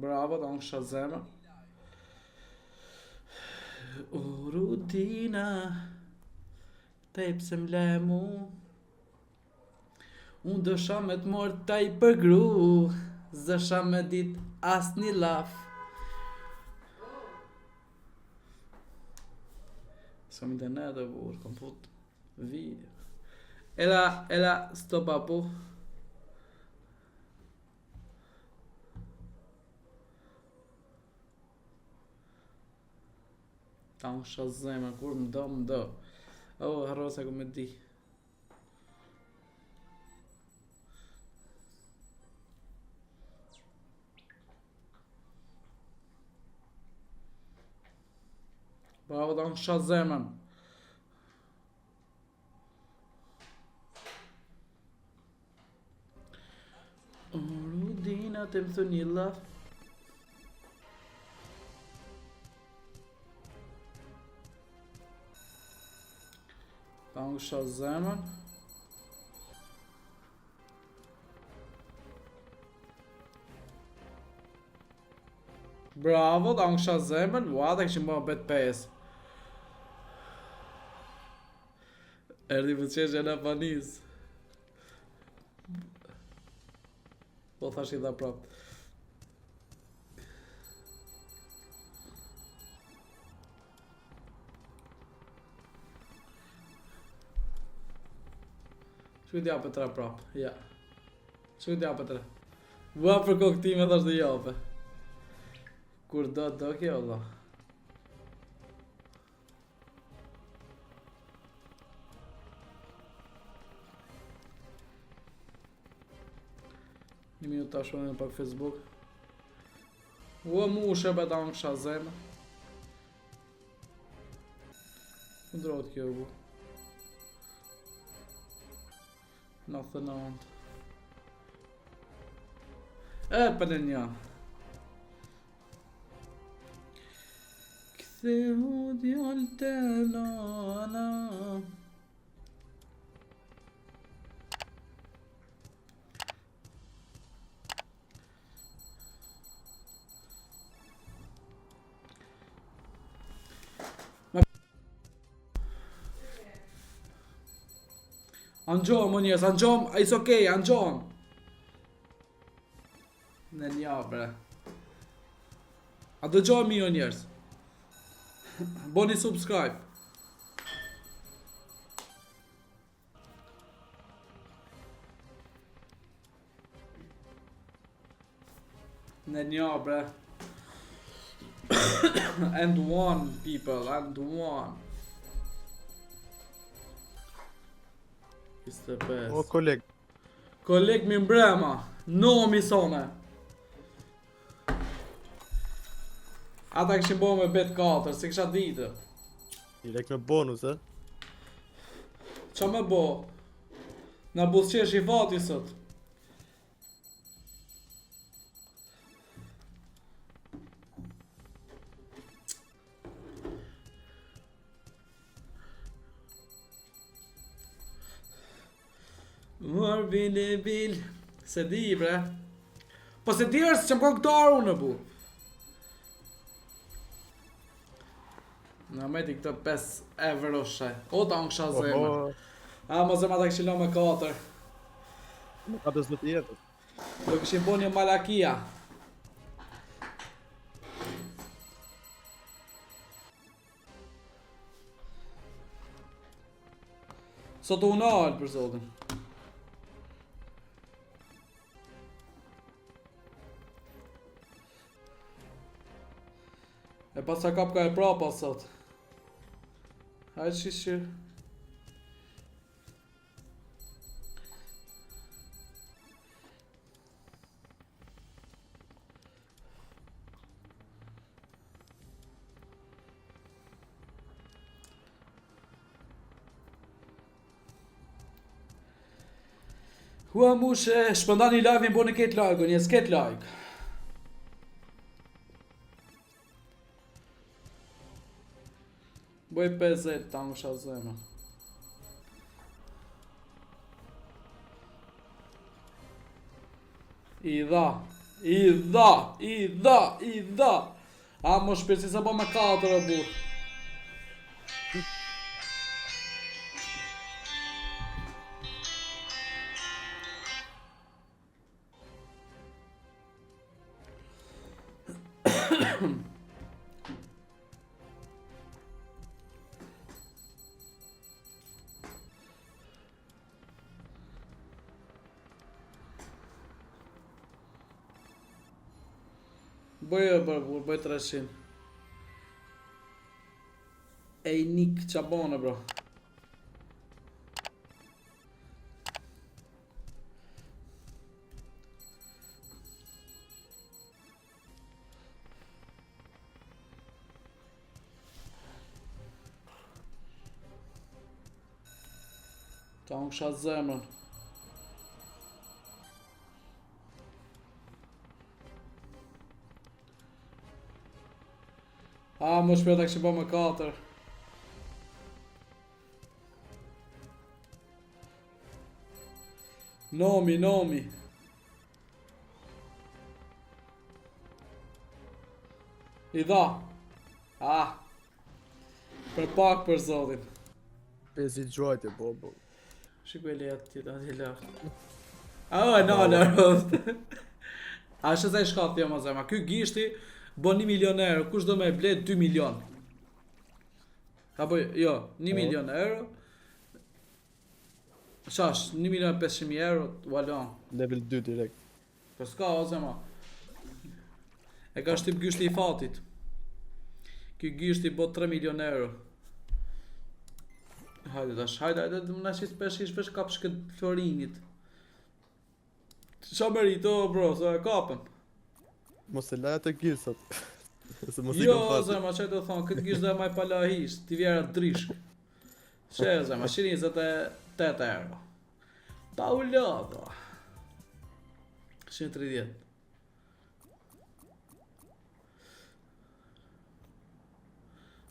Bravo, ta unë shazema. O rutina, pse m'le mu. Unë dësha me t'mor taj për gru, zësha me dit as një laf. S'kam internet e burë, kam fut video. Ela, stop apu. Ta unë shazema, kur më do. Oh, harrosa ku me di. Bravo, ta unë shazeman. Rudina të më thë një laf. Ta unë shazeman. Bravo, ta unë shazeman. Ua, ta këshim bërë bet 5. Erdi për qeshja në panis. Po thash i dha prap. Shkujt ja për 3 prap, ja. Shkujt ja për 3. Ua për kokë ti me thash dhe jape. Kur do kjo dha. Një minut ta shohim pak Facebook. Ua mu u shëpë ta unë shazem. Këndrot kjo bu. 99. Për në një. Ktheu djallë të nana. Angjom, më njës, angjom, it's okej, angjom. Në një, bre. A dëgjoj mi o njërës. Boni subscribe. Në një, bre. And one, people, and one. O koleg. Koleg mi mbrema. No mi sone. Ata këshim bo me bet 4, se kësha ditë. Direkt me bonus, e? Qa me bo? Na busqesh i fati sot. Mor bil. Se di bre. Po se di është që më këtar unë bu. Në meti këtë 5 euroshe. O ta unë kësha zemë. A më zemë ata këshilo me 4. Më 4 zë të jetë. Do këshim bo një malakia. Sot unë alë për zotin. E pas sa kap ka e prapa sot. Hajtë shishir. Hua mushe, shpëndani live-in, bo në ketë like, një s'ket like. Boj 50 ta më shazema. I I dha, i dha, i dha. A më shpirë si sa po me 4 o burr. Bëjë burr, bëj 300. Ej Nik çabone bro. Ta unë kësha zemrën. A, më shpirë ta këshë ba me 4. Nomi, nomi. I dha. Ah. Për pak për zotin. Pezi gjojtje, bo. Shikuj lejet tjetë, ati lart. No, rost. A shë se shkatë tjo më zema. Ky gishti bo 1 milion euro. Kush do me ble 2 milion? Apo jo, 1 milion euro. Shash, 1.500.000 euro, valon. Level 2 direkt. Po s'ka o zema. E ka shtyp gishti i fatit. Ky gishti bo 3 milion euro. Hajde tash, hajde, më nashis pesh kap shkët Florinit. Qa merito, bro, se e kapëm. Mos e laja të gisat. Se mos i Jo, kom fati. zema, që të thonë, këtë gisht dhe maj palahisht, t'i vjera drishk. Që, zema, 128 euro. Ta u lëdo. 130.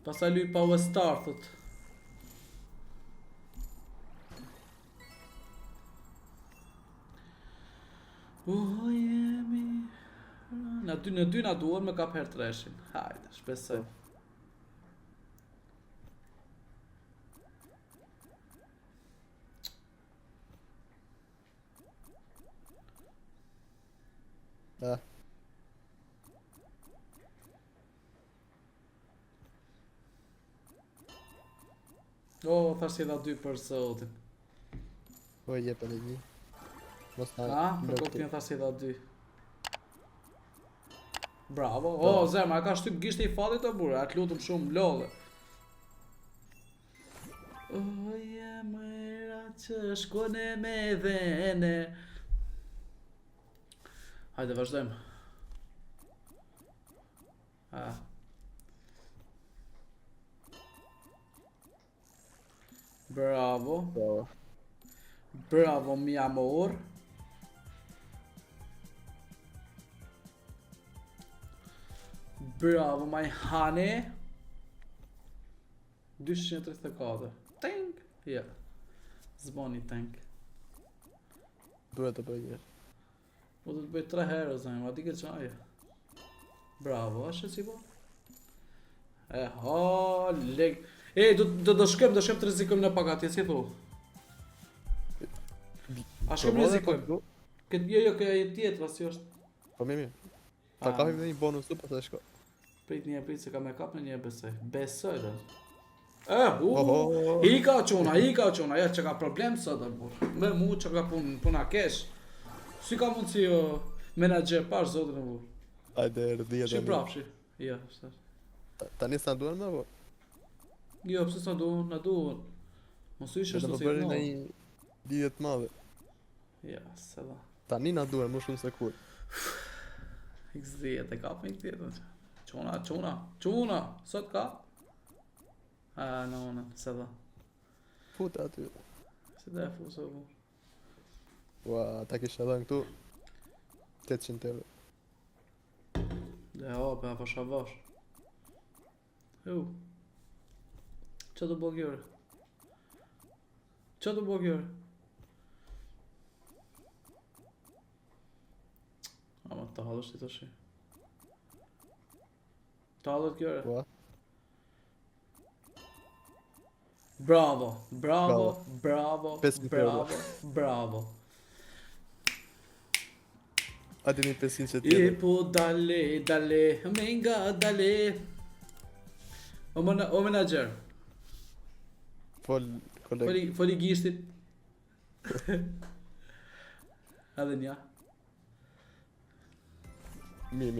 Pastaj luj pa Westar, thot. Jemi... Në dy na duhet me kap her 300. Hajde, shpesoj. Ah, O, thash si dha 2 për zotin. po e jep edhe një. Mos na Ha? Për blokti. koktin thash si dha 2. Bravo. O, zema, e ka shtyp gishti i fatit o burë, atë lutëm shumë lodhe. O, jemëra që shkone me dhene. Hajde, vazhdojmë. Ha. Bravo. Bravo. Bravo, mi amor. Bravo, my honey. 234. Tank. Ja. Zbani tank. Duhet të bëj një. Po do të bëj 3 herë zëmë, a di ke çaje. Bravo, është si po? E ha, leg. E, do shkojmë të rrezikojmë në pak atje, si thu. A shkojmë rrezikojmë. Këtë jo, kjo e tjetra si është. Po mirë. Ta kapim dhe një bonus të pastaj shko. Prit se ka me kap në një besoj. Besoj dhe. Oho. I ka quna, ja që ka problem sot e burr. Me mu që ka puna kesh. Si ka mundë si menager pash zotin e burr. Hajde erdhi Shi edhe. prapshi. Ja, shtash. Tani s'na duan më po. Jo, pse s'na duhen, na duhen. Mos u ish Do është të si bëri no. në një lidhje të madhe. Ja, se da. Tani na duan më shumë se kur. X10 e kap me tjetër. Quna, sot ka? A, no, se da. Fut aty. Se da e fuso bu. Ua, ta kisha dhënë këtu 800 euro. Dhe hape, a pasha vash. Që të bëgë jore? Që të bëgë jore? Ama të halësh ti tash. Të halët kjo re. Ua. Bravo, bravo, bravo, 500 euro. bravo, bravo. A dini 500 që E tjetër. po dale, dale, me nga dale. O menager, Fol, koleg. foli gishtit. Edhe nja. Mi.